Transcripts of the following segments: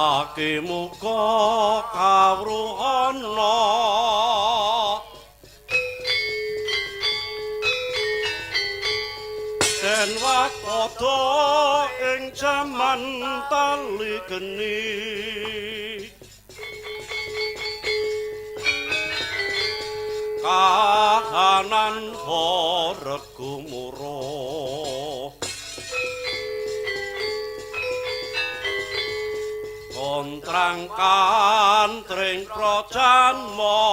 awake muga kawruhana den wakodo ing jaman tali geni kahanan regu murah kontrang kantring prajanma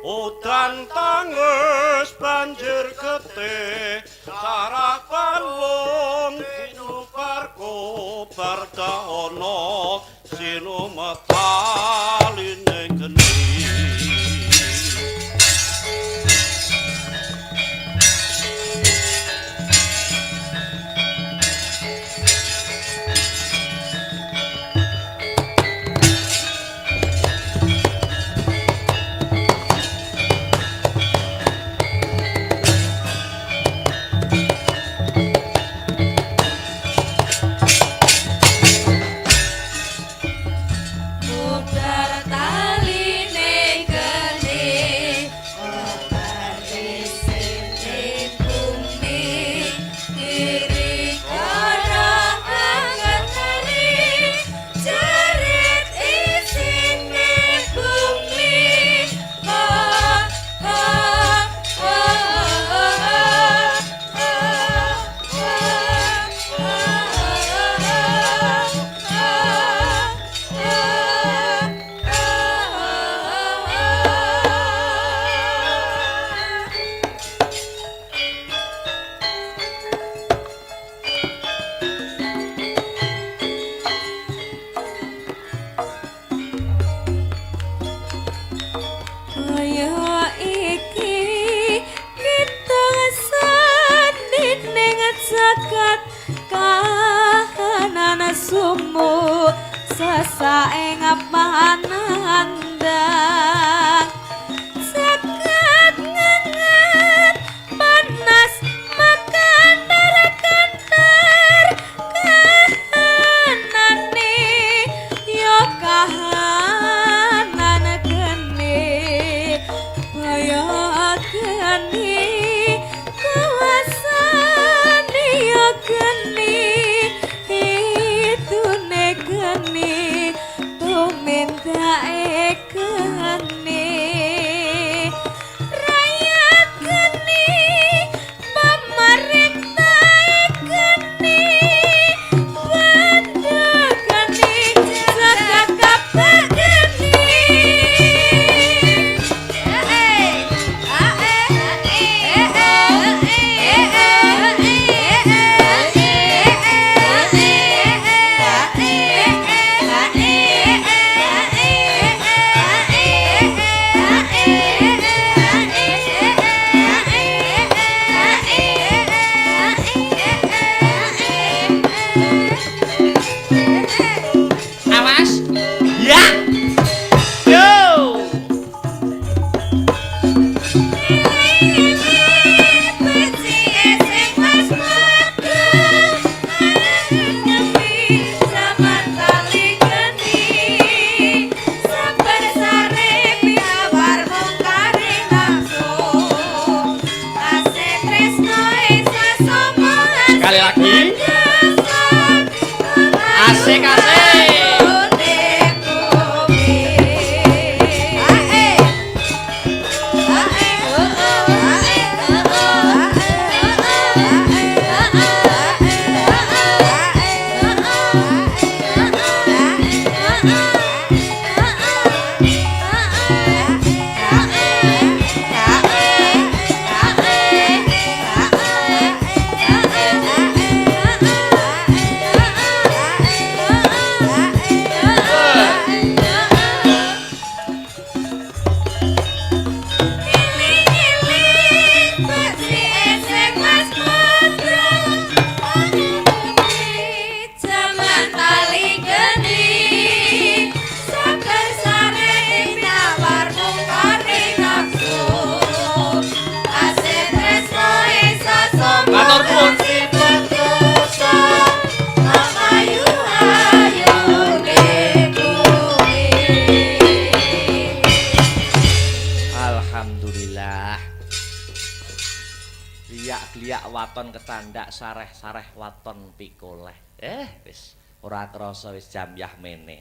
udan tangus banjir getih sarah palung kinuparku bardahana sinumethaline geni sasaeng panandang saged ngenget panas makan kantar kahanane yo kahanan geni kaya geni kuasane yo geni geni tuminta geni rakyat geni pemerintah geni banda geni jaga kabeh geni kecandak sareh-sareh waton pikoleh. Wis ora krasa wis jam yah mene.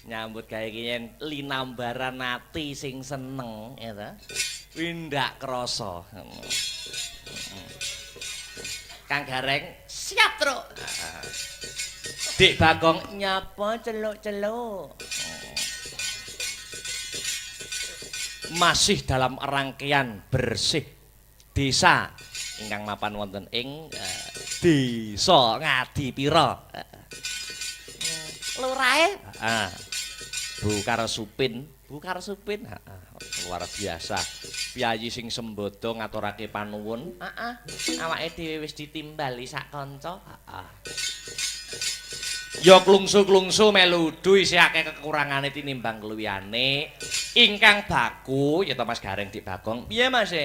Nyambut gawe iki yen linambaran ati sing seneng ya ta. Windak krasa. Kang Gareng siap, Truk. Dik Bagong nyapa celuk-celuk. Masih dalam rangkaian bersih desa ingkang mapan wonten ing Desa Ngadipira. Lurahe? Bu Karsupin, luar biasa. Piyayi sing sembodo ngaturake panuwun. Awake dhewe wis ditimbali sak kanca. Ya klungsu-klungsu melu udu isih akeh kekurangane tinimbang keluyane. Ingkang baku ya to Mas Gareng Dik Bagong. Piye Mas?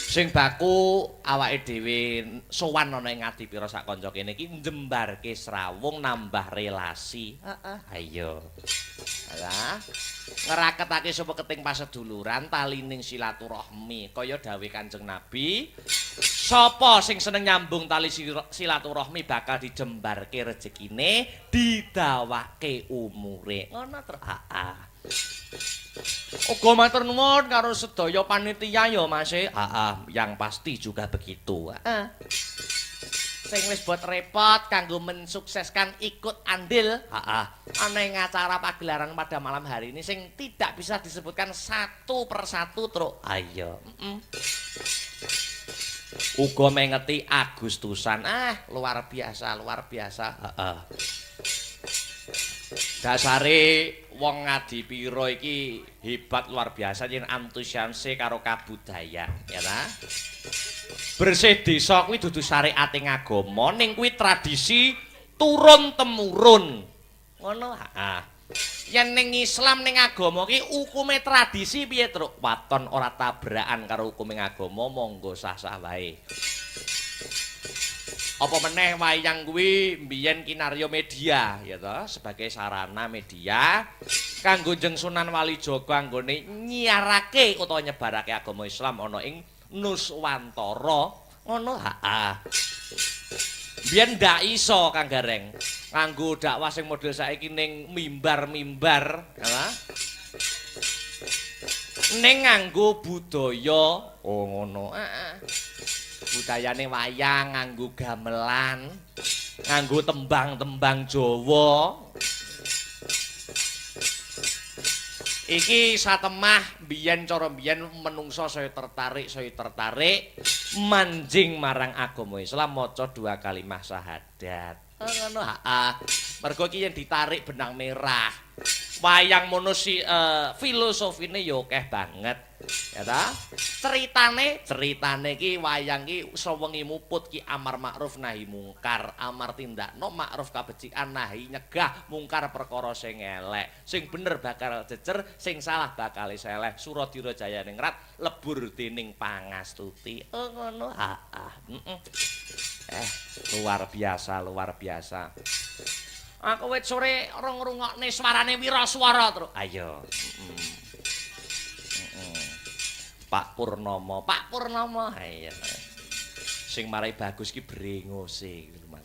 Sing baku awake dhewe sowan ana ing Ngadipira sak kanca kene iki njembarke srawung nambah relasi. Ayo. Alah. Ngeraketake sapa keting paseduluran talining silaturahmi kaya dawuh Kanjeng Nabi. Sapa sing seneng nyambung tali silaturahmi bakal dijembarke rezekine, didawake umure. Ngono to. Uga matur nuwun karo sedaya panitia ya Mas. Yang pasti juga begitu. Sing wis buat repot kanggo mensukseskan ikut andil ana ing acara pagelaran pada malam hari ini sing tidak bisa disebutkan satu persatu, Truk. Ayo. Uga mengeti Agustusan. Luar biasa. Dasare wong Ngadipira iki hebat luar biasa yen antusiase karo kabudayaan, ya ta? Bersih desa kuwi dudu syariating agama, ning kuwi tradisi turun temurun. Ngono. Yen ning Islam ning agama ki hukume tradisi piye, Truk? Waton ora tabrakan karo hukume agama, monggo sah-sah wae. Apa meneh wayang kuwi mbiyen kinarya media ya toh sebagai sarana media kanggo njeng Sunan Walijaga anggone nyiarake utawa nyebarake agama Islam ana ing Nuswantara ngono. Biyen ndak iso Kang Gareng nganggo dakwah sing model saiki ning mimbar-mimbar ya. Ning nganggo budaya ngono. Budayane wayang nganggo gamelan, nganggo tembang-tembang Jawa. Iki satemah biyen cara biyen menungso saya tertarik manjing marang agama Islam maca 2 kalimah syahadat. Ngono mergo iki yen ditarik benang merah. Wayang mono filosofine ya akeh banget. Ya ta? Ceritane iki wayang iki sewengi muput ki amar makruf nahi mungkar, amar tindakno makruf kabecikan nahi nyegah mungkar perkara sing elek. Sing bener bakal jejer, sing salah bakal seleh. Suradira Jayane ngrat lebur dening pangastuti. Ngono. Luar biasa. Aku wit sore ora ngrungokne swarane Wiraswara, Truk. Ayo. Pak Purnomo. Ayo. Sing marai bagus ki brengose gitu Mas.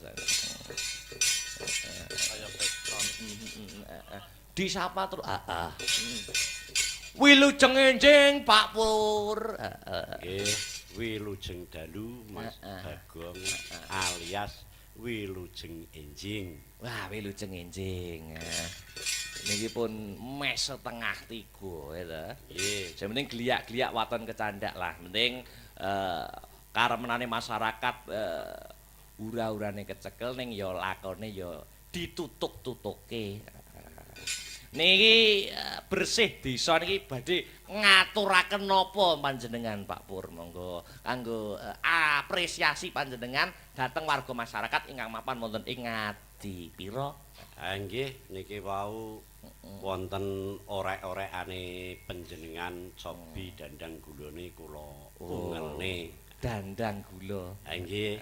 Disapa Truk. Wilujeng enjing Pak Pur. Nggih, wilujeng dalu Mas Bagong alias wilujeng enjing. Wah, wilujeng enjing. Niki pun mes setengah 3 ya ta. Nggih. Sing penting gliak-gliak waton kecandak lah. Penting karemenane masyarakat ura-urane kecekel ning ya lakone ya ditutuk-tutuke. Niki bersih desa niki badhe ngaturaken napa panjenengan Pak Pur monggo kanggo apresiasi panjenengan dhateng warga masyarakat ingkang mapan wonten ing Ngadipira. Nggih niki wau wonten orek-orekane panjenengan cobi dandang gulane kula ungelne. Dandang gula. Nggih.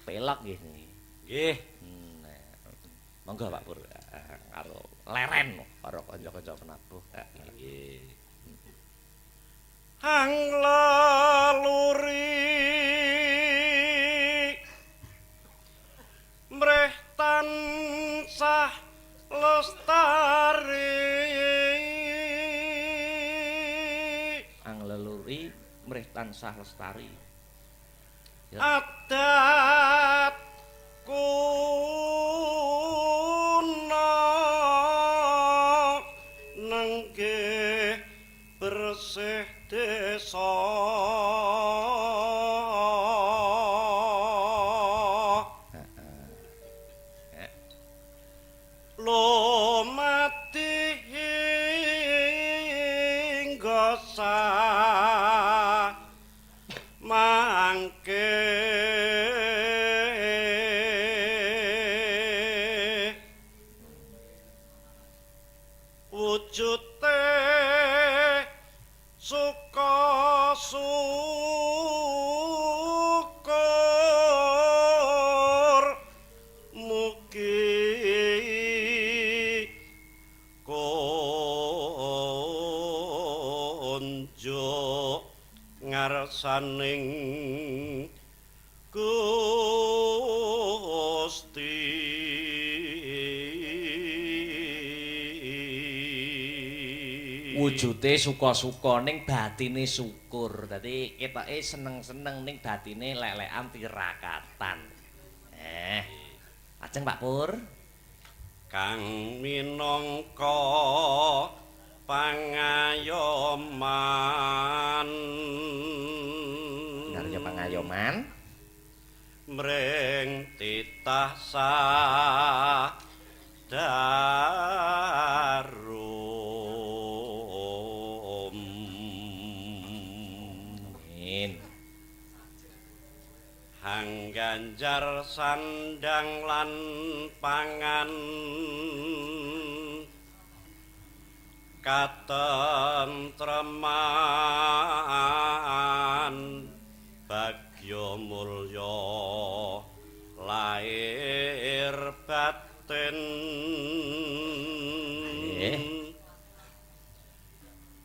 Pelok nggih. Nggih. Monggo Pak Pur karo leren karo kanca-kanca penabuh. Nggih. hang leluri mreh tansah lestari ang leluri mreh tansah lestari ya. Adat kuno nenggih bersih desa lumati hingga mangke wujute suka syukur mugi konjo ngarsaning Gusti wujude suka-suka ning batine syukur. Dadi ketoke seneng-seneng ning batine lelekan tirakatan. Ajeng Pak Pur. kang minangka pangayoman Narya pangayoman mring titah darum amin hang ganjar sandang lan pangan katentreman bagya mulya lair batin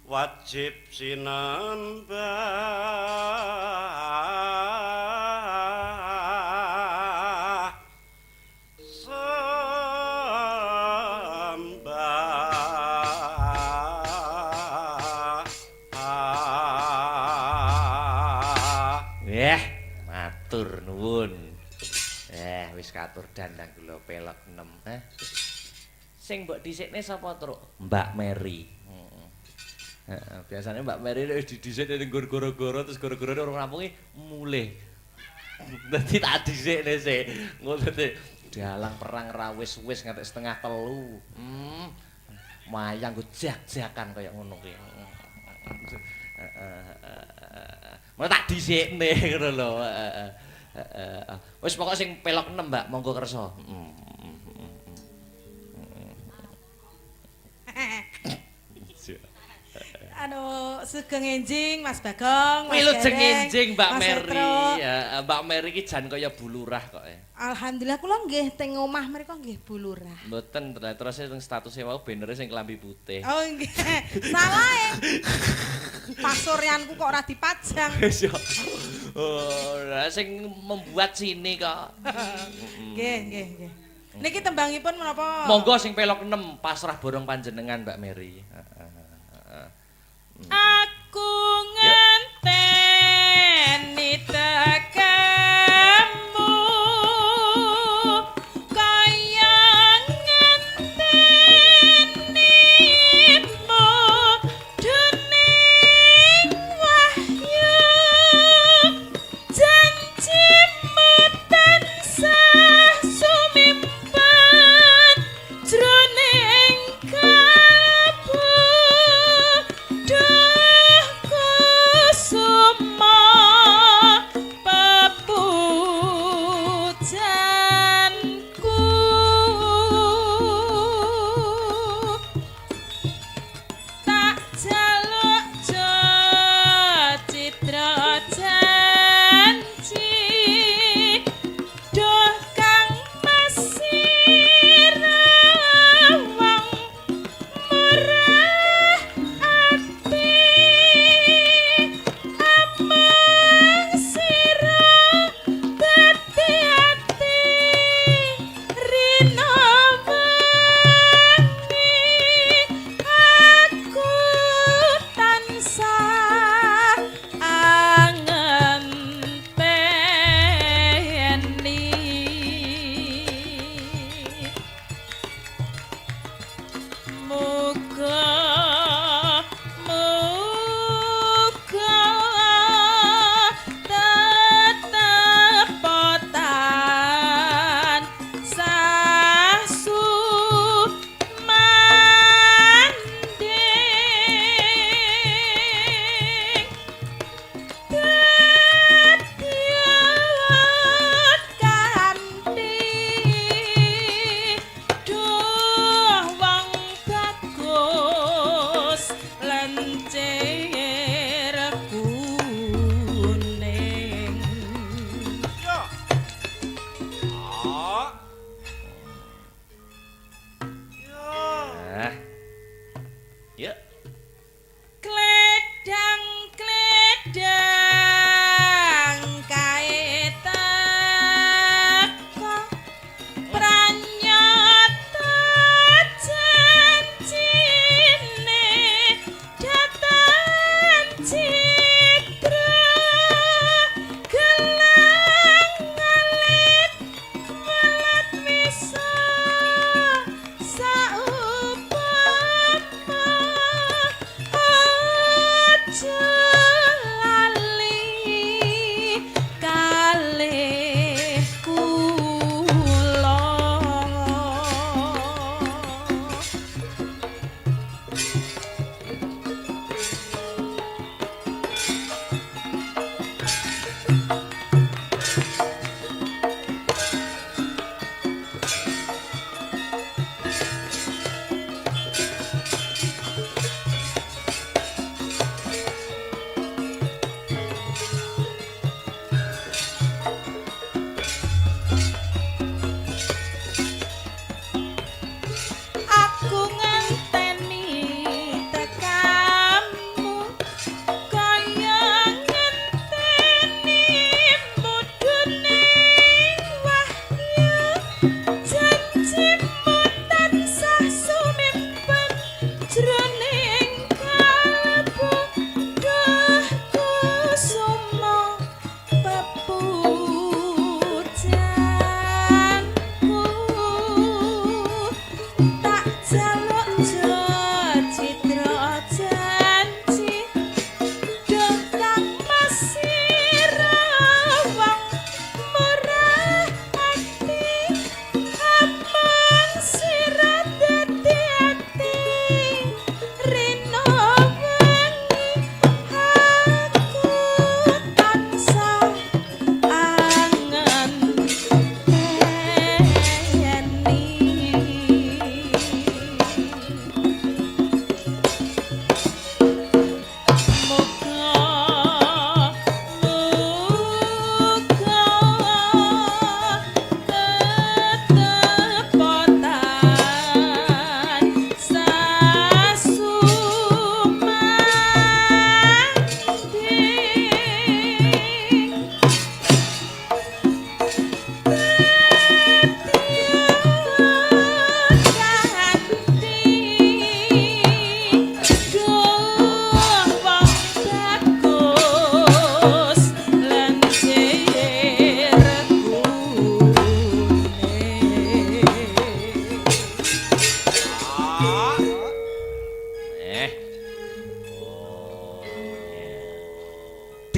wajib sinembah matur nuwun. Wis katur dandang kula pelok 6. Sing mbok dhisikne sapa, Truk? Mbak Mary. Heeh, biasanya Mbak Mary wis didhisik ning goro-goro terus goro-gorone ora rampunge mulih. Dadi tak dhisikne sik. Ngono teh dalang perang ra wis-wis nganti setengah 3. Mayang go jak-jakan kaya ngono ki. Mau tak dhisikne ngono lho. Wis pokok sing pelok 6, Mbak, monggo kersa. Sugeng enjing Mas Bagong. Kuwi lujeng enjing Mbak Mas Mary. Petro. Ya, Mbak Mary ki jan kaya bulurah kok. Alhamdulillah kula nggih teng omah mriku nggih bulurah. Mboten, terus sing statusé wau banere sing klambi putih. Oh nggih. Salah pasuryanku kok ora dipajang. Wis ya. Oh, sing membuat sini kok. Nggih, nggih, nggih. Niki tembangipun menapa? Monggo sing pelok 6 pasrah borong panjenengan Mbak Mary. Aku ngenteni tekamu kaya ngentenimu dening wahyu janjimu tansah sumimpen jroning kalbu kusum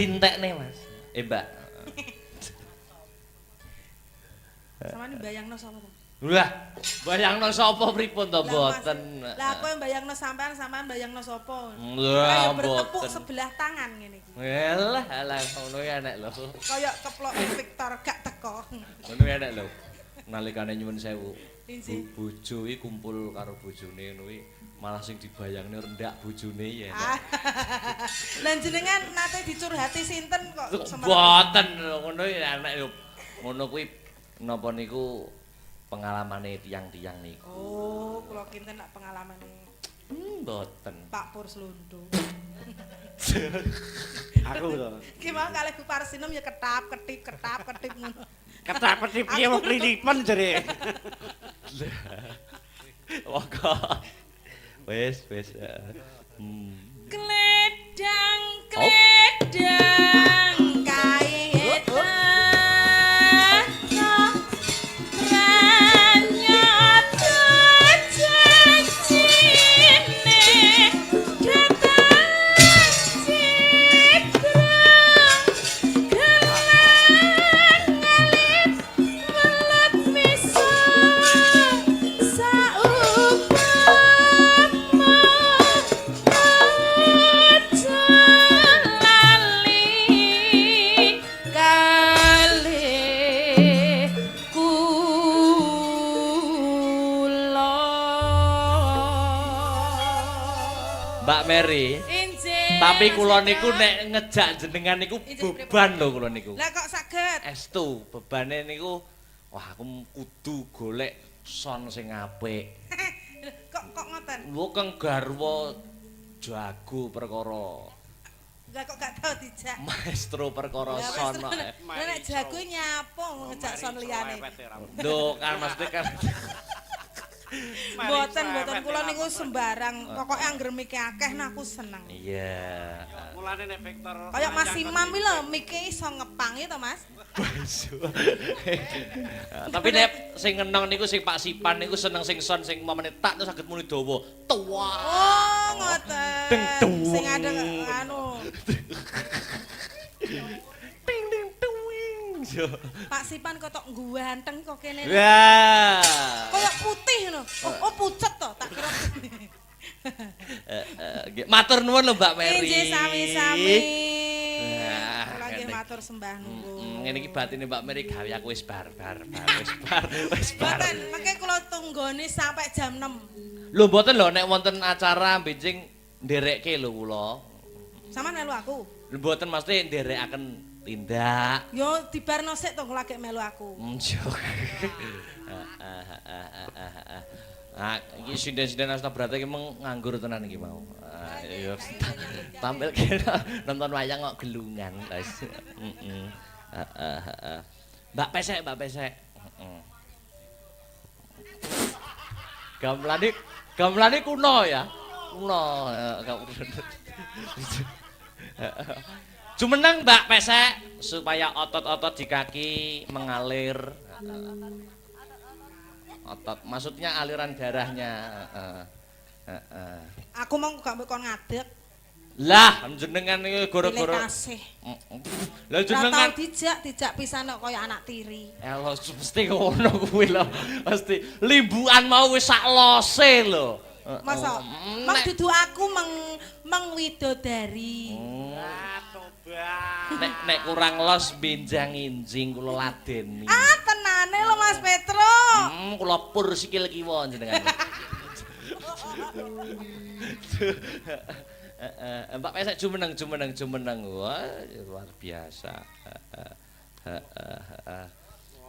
dintekne, Mas. Mbak. Samane mbayangno sapa to? Wah, bayangno sapa pripun to Lah, Mas, mboten. Lah aku yang bayangno sampean mbayangno sapa? Lah, Kayak bertepuk mboten. sebelah tangan ngene iki. Yalah, alah ngono ya nek lho. Kayak keplok Victor gak teko. Ngono ya nek lho. Nalikane nyuwun sewu. Inji. Bojo iki kumpul karo bojone ngono kuwi malah sing dibayangne rendak bojone ya. Lan jenengan nate dicurhati sinten kok Mboten ngono ya nek yo ngono kuwi napa niku pengalamane tiyang-tiyang niku. Oh, kula kinten nak pengalaman Mboten. Pak Pur Slondo. Aku to. Ki mau kalih Bu Parsinem ya ketap-ketip ngono. Ketak-ketip piye wong klinipen jere. Waka. Wis. Kledang Oh. kaetan ranyata janjine datang citra gelang alit welut misa saupama aja lali kalih kula. Mbak Mary, Injih. tapi kula niku nek ngejak jenengan niku beban lho kula niku. Lah kok saged? Estu bebane niku wah aku kudu golek son sing apik. Kok ngoten? Wo kang garwa jago perkara Lah kok gak tau dijak. maestro perkara Lah son. wis nek jago nyapo ngejak son liyane. Lho kan maksudnya kan Mboten kula niku sembarang, pokoke angger mike akeh nah aku seneng. iya. Mulane nek Victor Kayak Mas Imam iki lho mike iso ngepangi to, Mas? Tapi nek sing ngenong niku sing Pak Sipan niku seneng sing son sing mamane tak terus saged muni dawa. Tua. Oh, ngoten. Deng, deng. Sing ada anu, Ting ting tuing. Pak Sipan kok tok ganteng kok kene. Wah. Kayak putih ngono. Oh, pucet to, tak kira. Nggih, matur nuwun lho Mbak Mary. Injih sami-sami. Nah, Kula nggih ngene. matur sembah nuwun. Ngene iki batine Mbak Mary gawe aku wis bar. Wis bar. Mboten, mengke kula tunggoni sampai jam 6. Lho mboten lho nek wonten acara benjing nderekke lho kula. Sampeyan melu aku. Lho mboten mesti nderekaken tindak. Yo dibarno sik to kula gek melu aku. Njok. Iki sinden-sinden Asta Brata iki mung nganggur tenan iki mau. Ya tampil kira nonton wayang kok gelungan, guys. Mbak Pesek. Gamelane kuno ya. Kuno. Jumeneng Mbak Pesek supaya otot-otot di kaki mengalir. Otot, maksudnya aliran darahnya. Aku mau gak kon ngadeg. Lah, jenengan iki Pilih gara-gara. kasih. Lah Lah jenengan tau dijak pisan kok kaya anak tiri. elo mesti ngono kuwi lho. Mesti limbukan mau wis sak lose lho. Masa mak dudu aku mengwidodari. Nek kurang los benjang injing kula ladeni. Ah tenane lho Mas Petro. Kula pur sikil kiwa jenengan. Mbak Pesek jumeneng. Wah, luar biasa.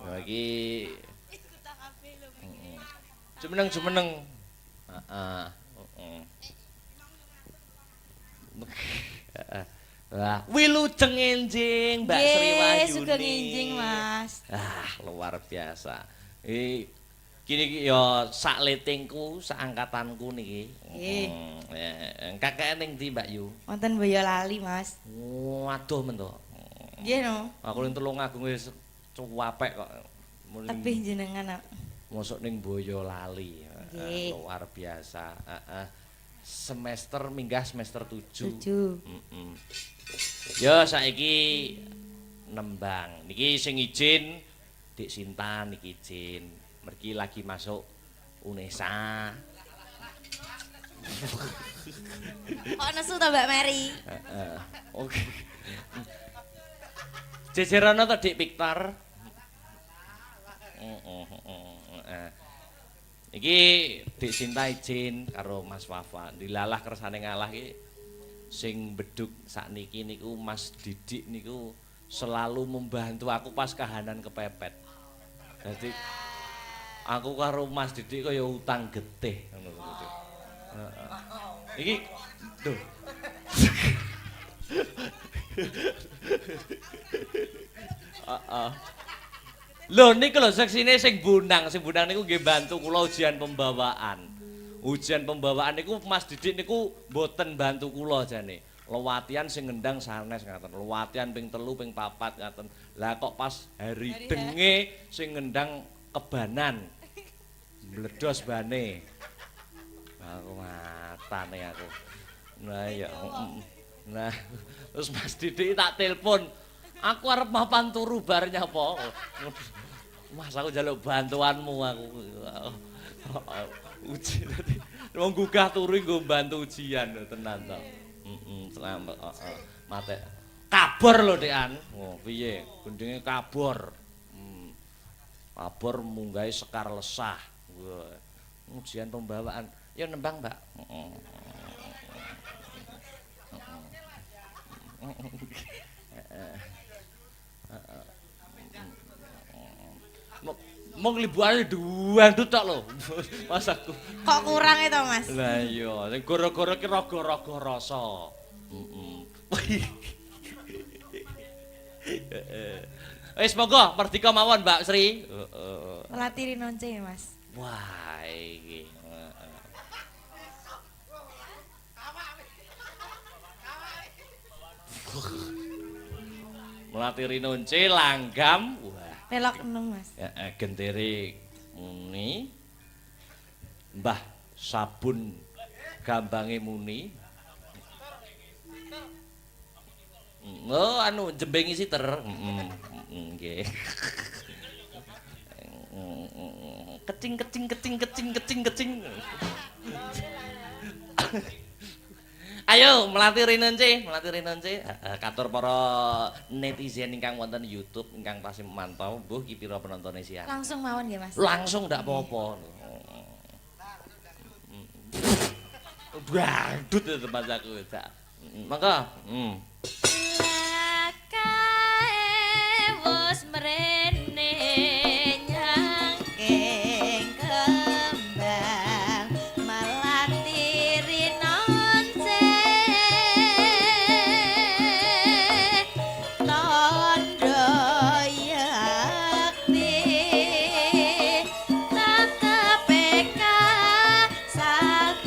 Lagi jumeneng. Wah, wilujeng enjing Mbak Sri Wahyuni. Sugeng enjing, Mas. Luar biasa. Kini ya sak letingku, sak angkatanku niki. Kakek ning ndi Mbak Yu? Wonten Boyolali, Mas. Waduh men to. Nggih no. Aku ning Tulungagung wis cuwapek kok. Tebih jenengan, Nak. Mosok ning Boyolali. Nggih. Luar biasa. semester minggah semester 7. 7. Yo saiki nembang. Niki sing izin Dik Sinta niki izin. Mergi lagi masuk UNESA. Kok nesu to Mbak Mary? Oke. Jejerono to Dik Victor. Iki Dik Sinta izin karo Mas Wafa. Dilalah kersane ngalah iki sing beduk sakniki niku Mas Didik niku selalu membantu aku pas kahanan kepepet. Jadi aku karo Mas Didik kaya utang getih ngono lho. Iki lho. Lho niku lho seksine sing bunang niku nggih bantu kula ujian pembawaan. Ujian pembawaan niku Mas Didik niku mboten bantu kula jane. Lewatian sing ngendang sanes ngaten. Lewatian ping 3 ping 4 ngaten. Lah kok pas hari denge sing ngendang kebanan. Meledos bane. Aku matane aku. Nah ya. Nah, terus Mas Didik tak telepon. Aku arep mapan turu bar nyapa. Mas aku njaluk bantuanmu aku. Ujian tadi. Wong gugah turu nggo bantu ujian tenan to. Selamat. Mate. Kabor lho Dekan. Oh, piye? Gendenge kabor. Kabor munggahe Sekar Lesah. Ujian pembawaan. Ya nembang, Mbak. Mong libuane duwe tok lho. Mas aku. Kok kurang itu Mas? Lah iya, sing gara-gara ki raga-raga rasa. Wis monggo merdeka mawon Mbak Sri. Melatih nonce Mas. Wah iki. Melatih rinonce langgam. Wah. Pelok enung Mas. Gentiri muni. Mbah sabun gambange muni. Oh anu jembeng isi ter. Nggih. Kecing. Ayo melatih rinonce. Katur para netizen ingkang wonten YouTube ingkang tasih mantau, mbuh ki pira penonton siang. Langsung mawon nggih Mas. Langsung ndak apa-apa. Badut itu Mas aku. Mangga. Wis mrene nyangking kembang malatiri nonce tondo yakti tak kepeka saguhane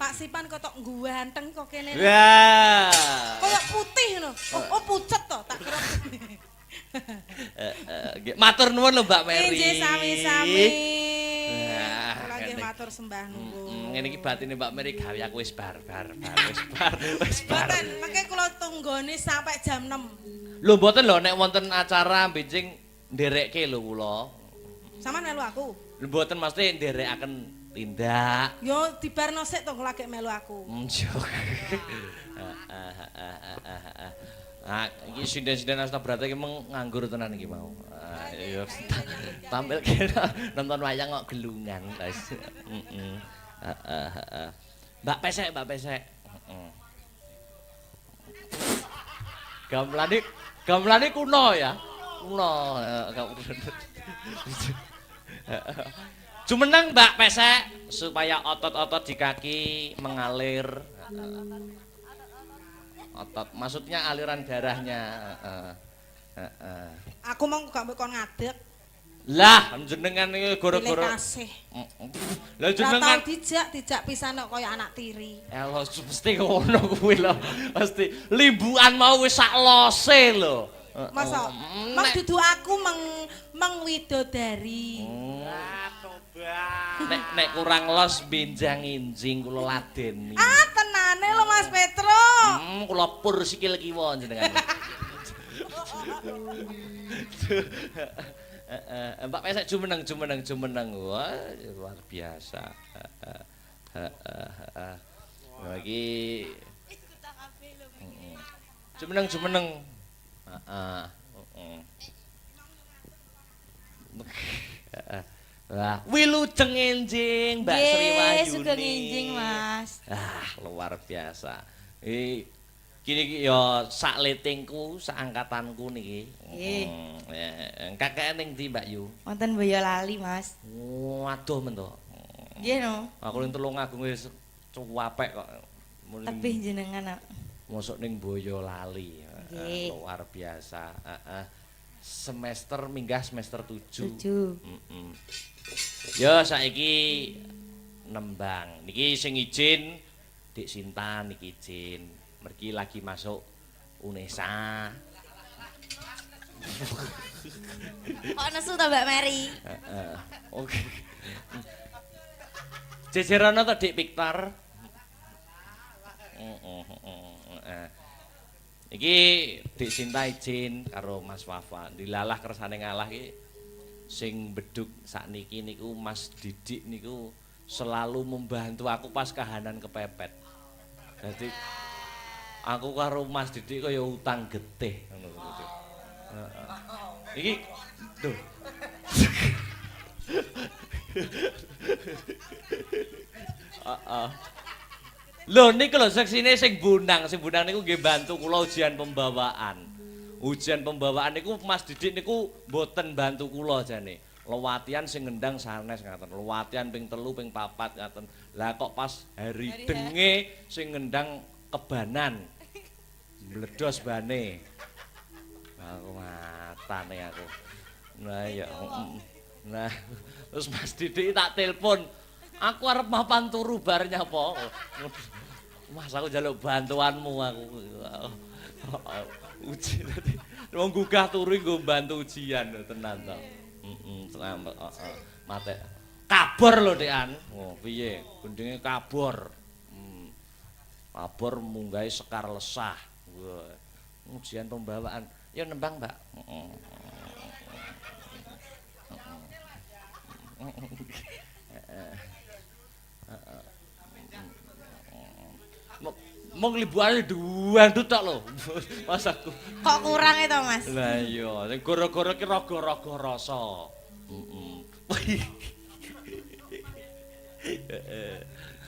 Pak Sipan kok tok ganteng kok kene. Ya. Kayak putih ngono. Oh pucet to, tak kira. Nggih, matur nuwun lho Mbak Mary. Injih sami-sami. Nah, Kula nggih ngene. matur sembah nuwun. Ngene iki batine Mbak Mary gawe aku wis bar. Wis bar. Mboten, mengke kula tunggone sampai jam 6. Lho mboten lho nek wonten acara benjing nderekke lho kula. Sama melu aku. Lho mboten mesti nderekaken tindak. Yo dibarno sik to lagi melu aku. Njok. Ah, iki sinden-sinden Astabrata iki meng nganggur tenan iki mau. Ya tampil kira nonton wayang kok gelungan, guys. Mbak Pesek. Heeh. Gamelane kuno ya. Kuno. Jumeneng Mbak Pesek supaya otot-otot di kaki mengalir. Otot maksudnya aliran darahnya. Aku mau gak kon ngadeg. Lah jenengan iki Pilih gara-gara kasih. Lah Ora jenengan tau dijak pisan kok kaya anak tiri. elo mesti ngono kuwi lho. Mesti limbukan mau wis sak lose lho. Masa mang dudu aku widodari. Nek kurang los benjang injing kula ladeni. Ah tenane lho Mas Petro. Kula pur sikil kiwa jenengan. Mbak Pesek jumeneng. Wah, luar biasa. Lagi jumeneng. Wah, wilujeng enjing Mbak Sri Wahyuni. Sugeng enjing, Mas. Luar biasa. Kini ya sak letingku, sak angkatanku niki. Kakek ning ndi Mbak Yu? Wonten Boyolali, Mas. Waduh men to. Nggih no. Aku ning Tulungagung wis cuwapek kok. Tebih jenengan, Nak. Mosok ning Boyolali. Nggih. Luar biasa. Semester minggah semester 7. 7. Ya saiki nembang. Niki sing izin Dik Sinta niki izin. Mergi lagi masuk UNESA. Kok nesu ta Mbak Mary? Oke. Jejerono to Dik Victor. Iki Dik Sinta izin karo Mas Wafa. Dilalah kersane ngalah iki sing beduk sakniki niku Mas Didik niku selalu membantu aku pas kahanan kepepet. Jadi aku karo Mas Didik kaya utang getih ngono lho. Iki tuh. Lho niku lho seksine sing bunang niku nggih bantu kula ujian pembawaan. Ujian pembawaan niku Mas Didik niku mboten bantu kula jane. Lewatian sing ngendang sanes ngaten. Lewatian ping 3 ping 4 ngaten. Lah kok pas hari denge sing ngendang kebanan. Bledos bane. Aku matane aku. Nah ya. Nah, terus Mas Didik tak telepon. Aku arep mapan turu bar nyapa. Mas aku njaluk bantuanmu aku. Ujian. Wong gugah turu nggo bantu ujian tenan to. Selamat. Mate. Kabor lho Dekan. Oh, piye? Gendenge kabor. Kabor munggahe Sekar Lesah. Wah. Ujian pembawaan. Ya nembang, Mbak. Mong libuane duandut tok lho. Mas aku. Kok kurang itu, Mas? Lah iya, sing gara-gara ki raga-raga rasa.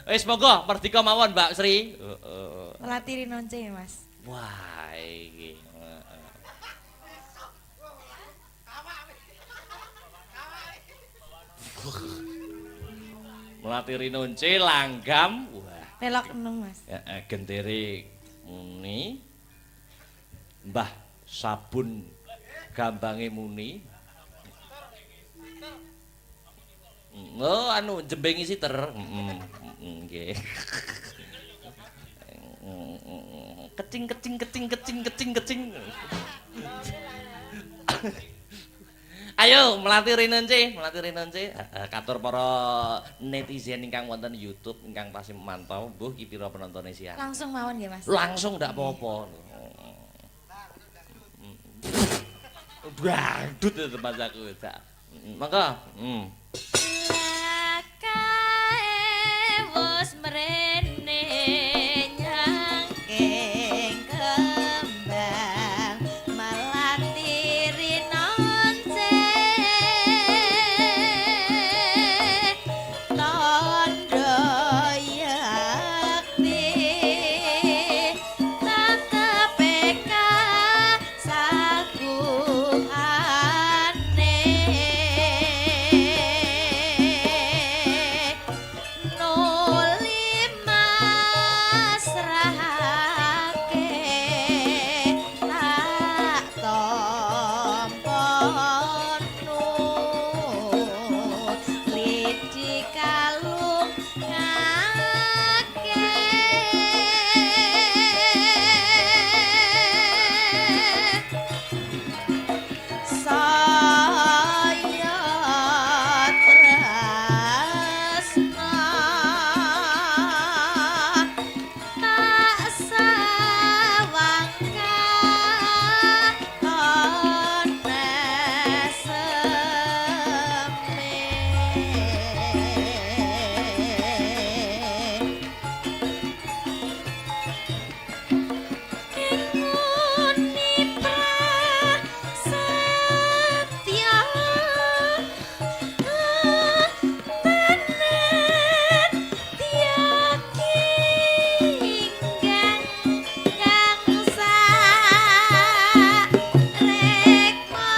Wis monggo merdeka mawon Mbak Sri. Melatiri nonce, Mas. Wah, iki. Melatiri nonce langgam. Wah. Pelok enung, Mas. Gendere muni. Mbah sabun gambange muni. Oh anu jembeng isi ter. Nggih. Kecing. Ayo melatih Rinence. Katur para netizen ingkang wonten YouTube ingkang tasih memantau, mbuh ki pira penontone siang. Langsung mawon nggih, Mas. Langsung ndak apa-apa. Badut tempat aku. Mangga. Lakae wis mrene nyangking kembang melatiri nonce tondo yakti tatepeka saguhane nuli masrahake tak tampa lidi kalung ngake saya tresna tak sawangka oneseme inguni prasetya tenen tiaki ingkang sak rekma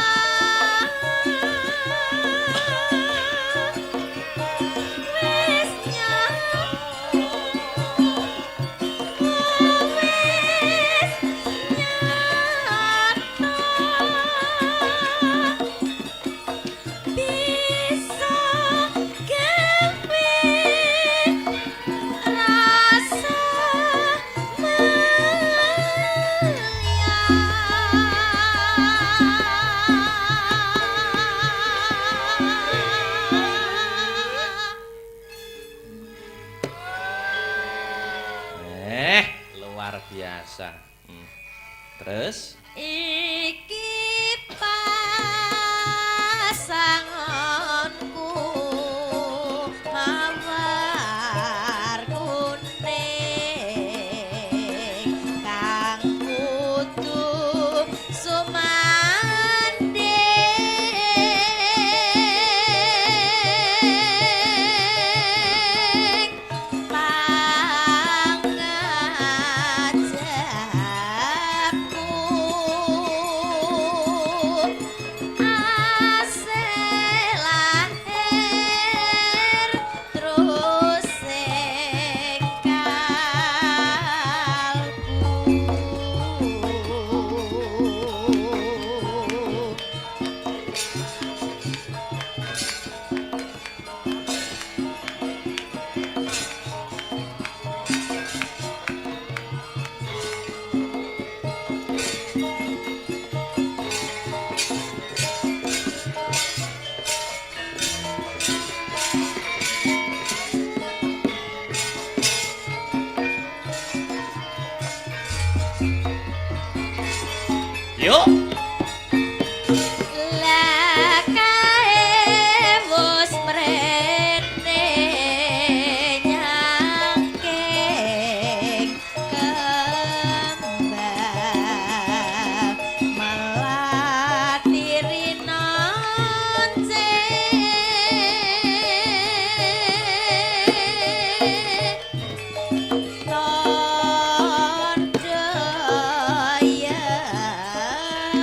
wis bisa gawe rasa Luar biasa. Terus iki pasanganku mawar kuning kang kudu sumanding pangajapku lahir terus sing kalbu. yuk. Lakae wis mrene nyangking kembang melatiri nonce tondo yakti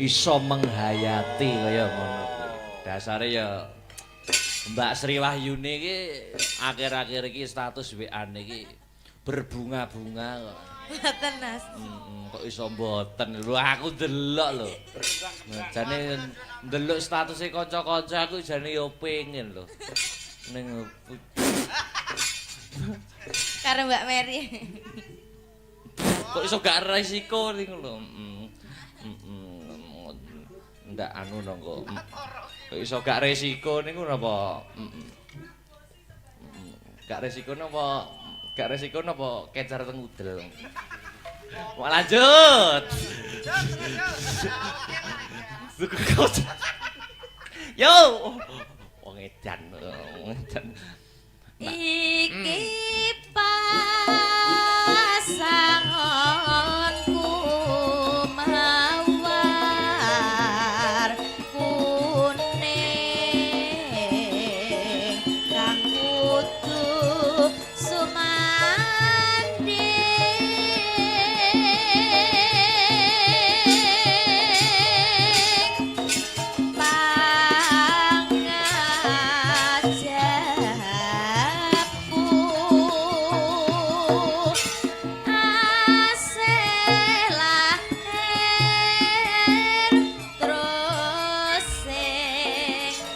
iso menghayati kaya ngono kuwi. Dasare ya Mbak Sri Wahyuni iki akhir-akhir iki status WA-ne iki berbunga-bunga kok. Mboten Mas. Kok iso mboten lho aku delok lho. Jane ndelok statuse kanca-kanca aku jane yo pengen lho. Ning Karo Mbak Mary. kok iso gak resiko ning lho. Ndak anu no kok. Kok iso gak resiko niku napa? Gak resiko napa? Gak resiko napa kecar teng udel. Mau lanjut. Yo. Wong edan. Iki pasanganku mawar kuning kang kudu sumanding pangajapku asih lahir terus singkal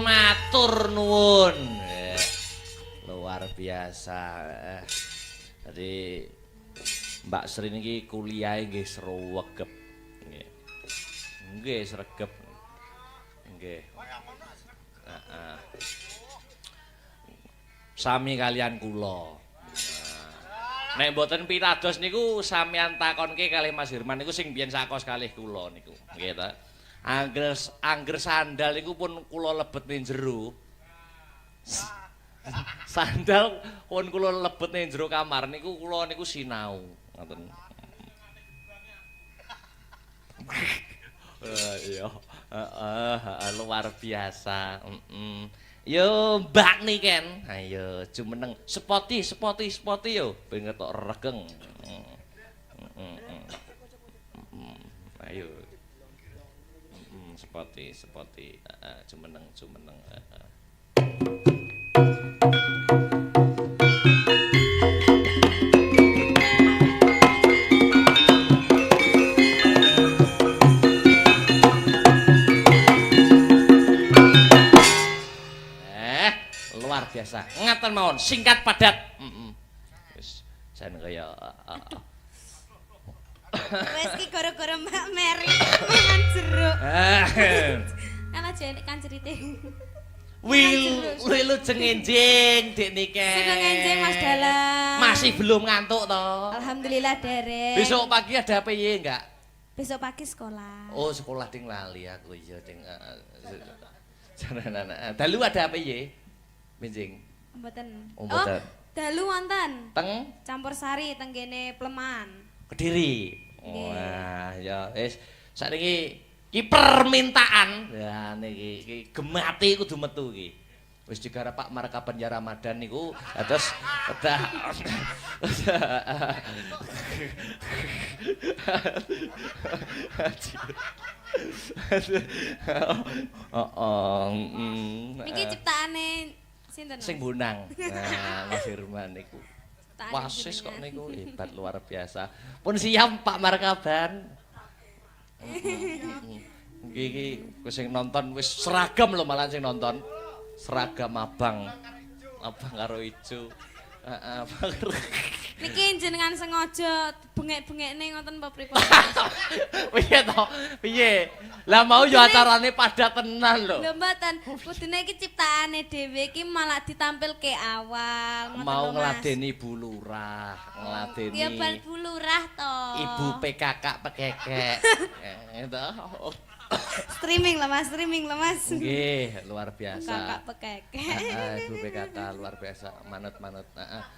Matur nuwun. Luar biasa. Jadi Mbak Sri niki kuliah nggih sregep. Nggih. Nggih sregep. Nggih. Heeh. Sami kalian kula. Nek mboten pitados niku sampeyan takonke kalih Mas Hirman niku sing biyen sakos kalih kula niku. Nggih ta. Angger sandal niku pun kula lebet ning jero. Sandal pun kula lebet ning jero kamar niku kula niku sinau. Ngoten. Iya. Luar biasa. Yo Mbak Niken. Ayo jumeneng spoti yo ben ketok regeng. Ayo. Spoti. Jumeneng. Luar biasa. Ngaten mawon, singkat padat. Wis jan kaya Wes ki gara-gara Mbak Mary mangan jeruk. Kan aja nek kan cerite. Wilu jengenjing Dik Niken. Seneng enjing Mas Dalang. Masih belum ngantuk toh? Alhamdulillah derek. Besok pagi ada PY enggak? Besok pagi sekolah. Oh, sekolah ding lali aku iya ding. Dalu ada PY? Benjing. Mboten. Oh, mboten. Dalu wonten. Teng Campur sari teng kene Pleman. Kediri. Wah, ya wis sakniki iki permintaan. Ya niki iki gemati kudu metu iki. Wis digarap Pak Markaban ya Ramadan niku terus udah Niki ciptaane sinten? Sing Bonang. Nah, Mas Firman niku. Wasis kok niku hebat luar biasa. Pun siap Pak Markaban. Iki sing nonton wis seragam lho malah sing nonton. Seragam abang karo ijo. Heeh. Niki jenengan sengaja bengek-bengekne ngoten apa pripun? Piye to? Piye? Lah mau yo acarane padat tenan lho. Lho mboten, kudune iki ciptaane dhewe iki malah ditampilke awal. Mau ngladeni Bu Lurah, ngladeni. Ya bal Bu Lurah to. Ibu PKK pekekek. To. Streaming lah Mas. Nggih, luar biasa. Kakak pekeke. Ibu PKK luar biasa, manut-manut.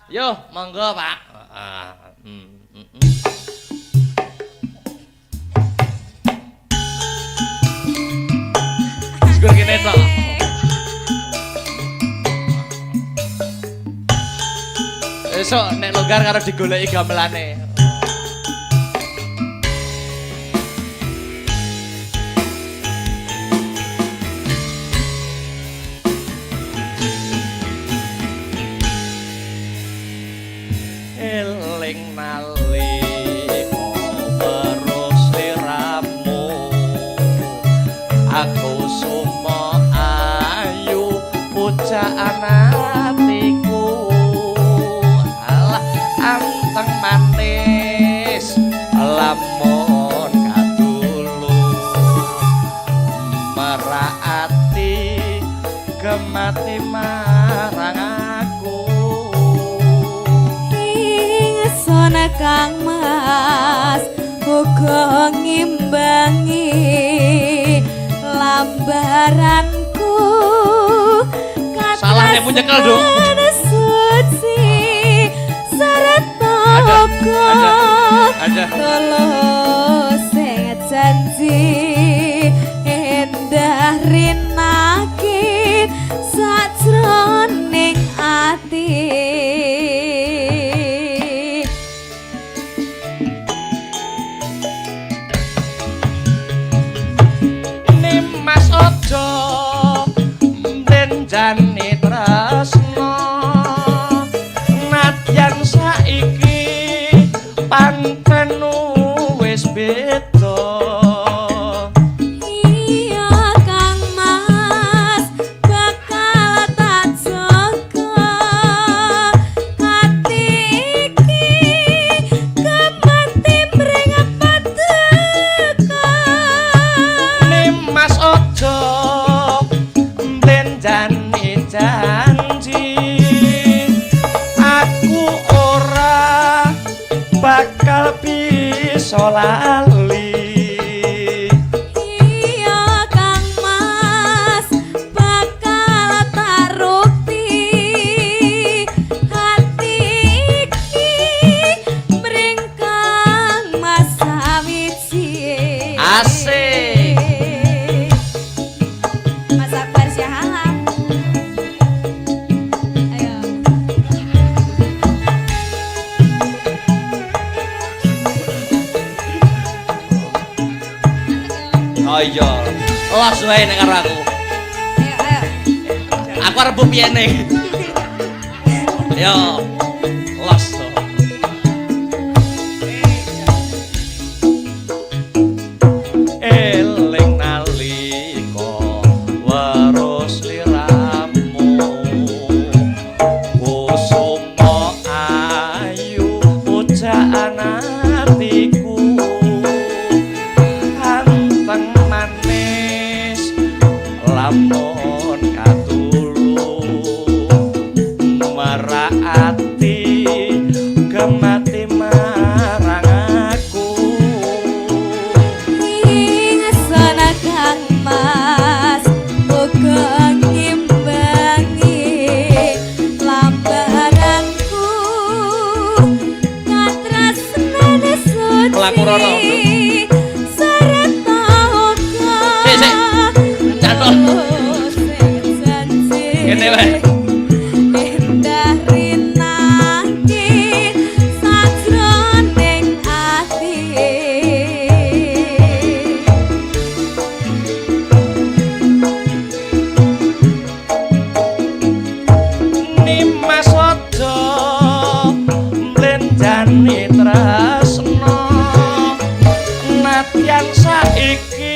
Yo, monggo Pak. Syukur kene to. Esuk nek longgar karo digoleki gamelane. Eling nalika weruh sliramu aku sumo ayu pujaan atiku alah anteng manis lamun kadulu meraati gemati marang aku Ingsun Kang Mas uga ngimbangi lambaranku Salahnya punya kaldo. suci sarata Ada. tulus sing janji endah rinakin sajroning ati Nimas ojo mbenjani tresno nadyan saiki pancen wis beda Iya Kang Mas bakal tak jaga hati iki kemati mring padeka Nimas ojo mbenjani janji aku ora bakal bisa lali Iya Kang Mas bakal tak rukti hati iki mring Kang Mas sawiji Asik. Mas Akbar Syahalam ayo Oh iya, los wae nek karo aku. ayo Aku arep piyene. Yo, los. Eling nalika weruh sliramu kusuma ayu pujaan atiku anteng manis lamun katulu meraati gemati marang aku Ingsun Kang Mas uga ngimbangi lambaranku katresnane suci Pelaku Rono, sarata uga Sik, cantol. tulus sing janji Kene wae. endah rinakin sajroning ati Nimas ojo mlenjani tresno nadyan saiki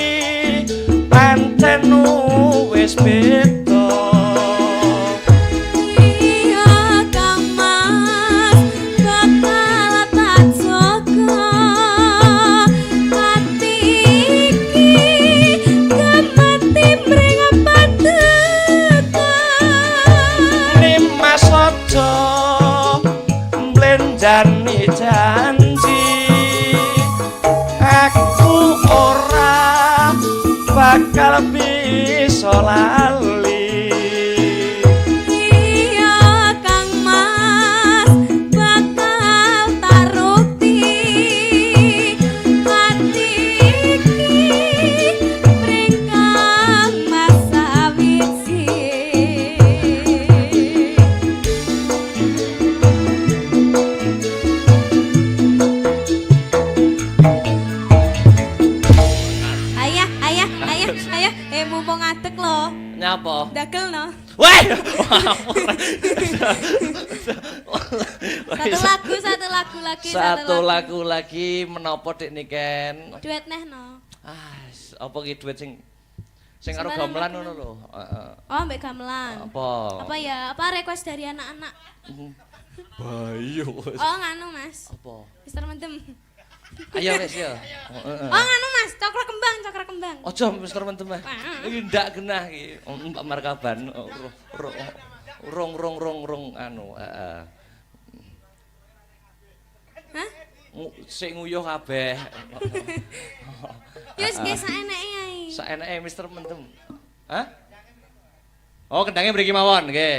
pancen wis beda Iya Kang Mas bakal tak jaga hati iki kemati mring padeka Nimas ojo mlenjani janji aku ora bakal bisa lali Iya Kang Mas bakal tak rukti hati iki mring Kang Mas sawiji Satu lagu lagi. Satu lagu lagi menapa Dik Niken? Duet neh no. Apa ki duet sing karo Sembarang gamelan lagu. ngono lho. Oh, Mbak Gamelan. Apa ya? Apa request dari anak-anak? Bayu. Oh, nganu Mas. Apa? Mister Mendem. Ayo wis ya. Oh, nganu Mas, cokro kembang. Aja Mister Mentem. Iki ndak genah iki. Mbak Markaban. Rong anu, heeh. Hah? Sik nguyuh kabeh. Yus nggih saeneke ae. Saeneke Mister Mentem. Hah? Oh, kendangnya mriki mawon nggih.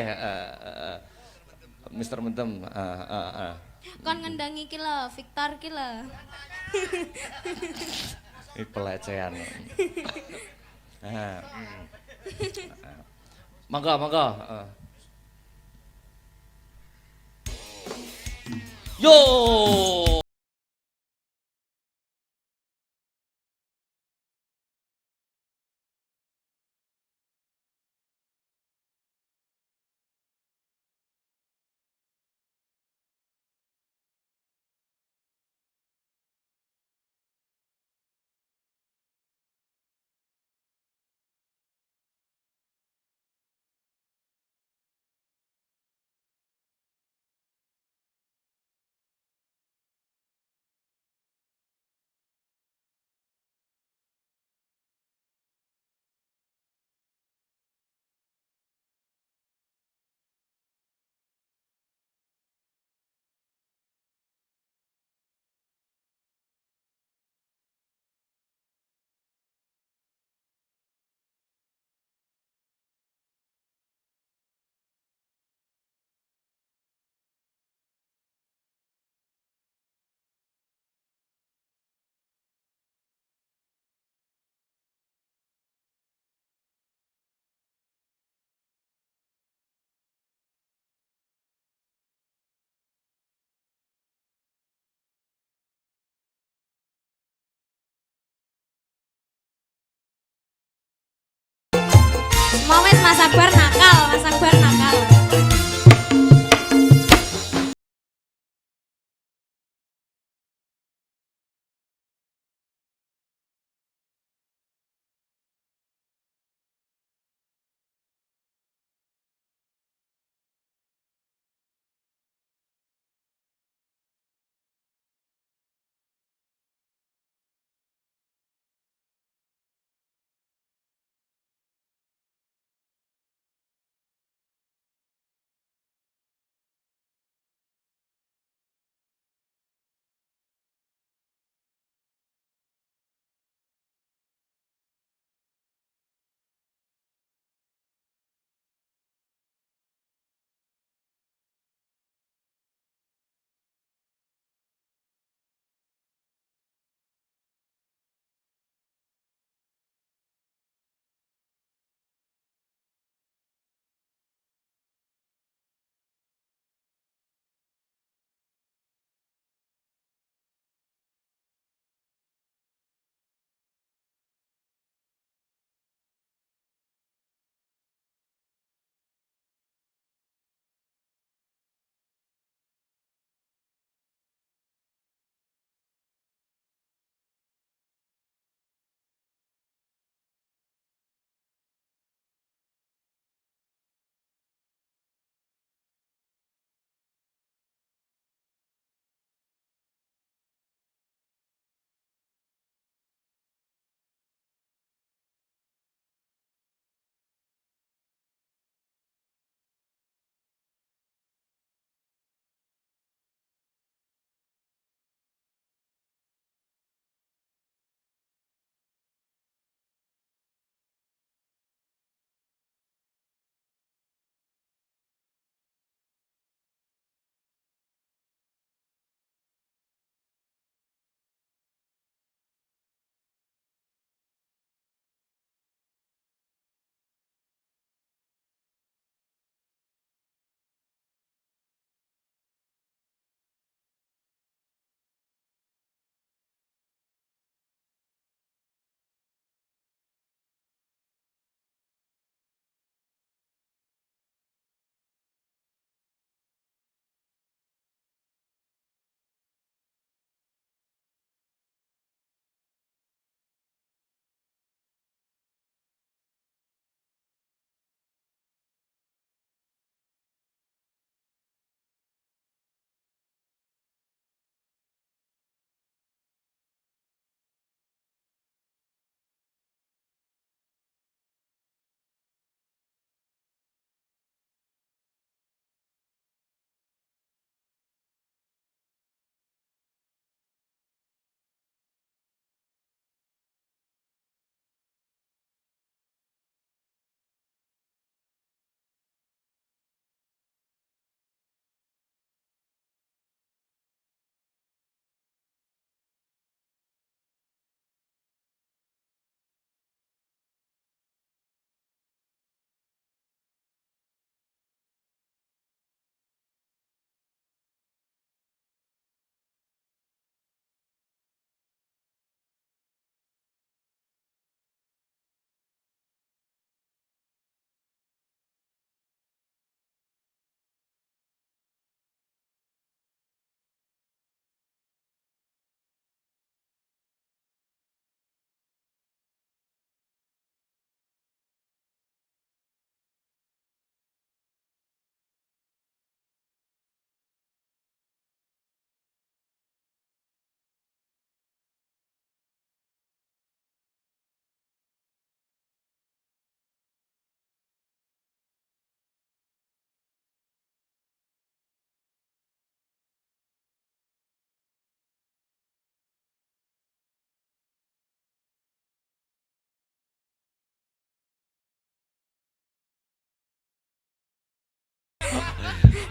Mister Mentem. Kon ngendangi ki lho, Victor ki lho. Ini pelecehan. Monggo. Yo. Mau wis Mas Akbar nakal.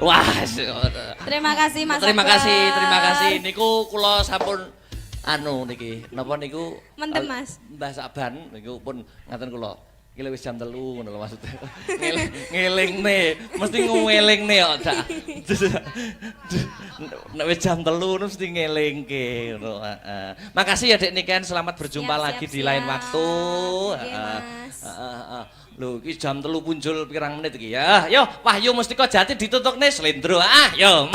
Wah, Terima kasih Mas. terima kasih, Akbar. terima kasih. Niku kula sampun anu niki, napa niku? Mendem, Mas. Mbah Saban niku pun ngaten kula. Iki wis jam 3 ngono lho maksudnya. Ngelingne, mesti ngelingne kok dak. Nek wis jam 3 mesti ngelingke ngono, heeh. Makasih ya Dek Niken, selamat berjumpa Siap, lagi siap, di lain siap. waktu. Nggih, Mas. Heeh. Lho, iki jam 3 punjul pirang menit iki ya. Yo, Wahyu Mustika Jati ditutupne slendro. Ah, yo.